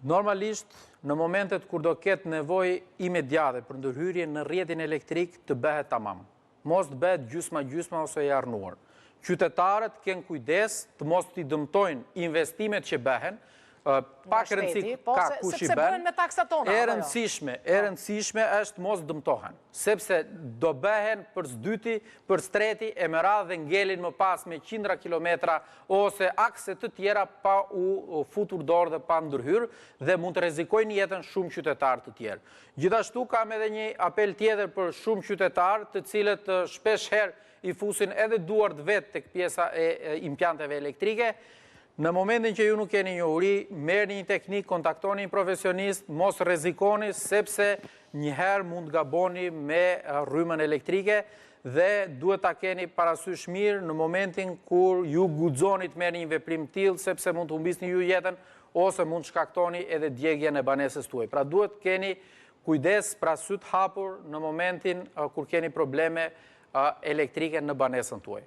Normalisht, në momentet kur do ketë nevojë imediate për ndërhyrje në rrjetin elektrik të bëhet tamam. Mos të bëhet gjysma ose e arnuar. Qytetarët kanë kujdes të mos t'i dëmtojnë investimet që bëhen, pak rëndësi ka kush i bën. E rëndësishme është mos dëmtohen, sepse do bëhen për s'dyti, për s'treti, e me radhë dhe ngelin më pas me qindra kilometra ose akse të tjera pa u futur dorë dhe pa ndërhyr dhe mund të rrezikojnë jetën shumë qytetarë të tjerë. Gjithashtu kam edhe një apel tjetër për shumë qytetarë të cilët shpesh herë i fusin edhe duart vetë tek pjesa e impianteve elektrike. Në momentin që ju nuk keni njohuri, merrni një teknik, kontaktoni një profesionist, mos rrezikoni sepse njëherë mund gaboni me rrymën elektrike dhe duhet ta keni parasysh mirë në momentin kur ju guxoni të merrni një veprim të tillë sepse mund të humbisni ju jetën ose mund shkaktoni edhe djegjen e banesës tuaj. Pra duhet keni kujdes pra sy të hapur në momentin kur keni probleme elektrike në banesën tuaj.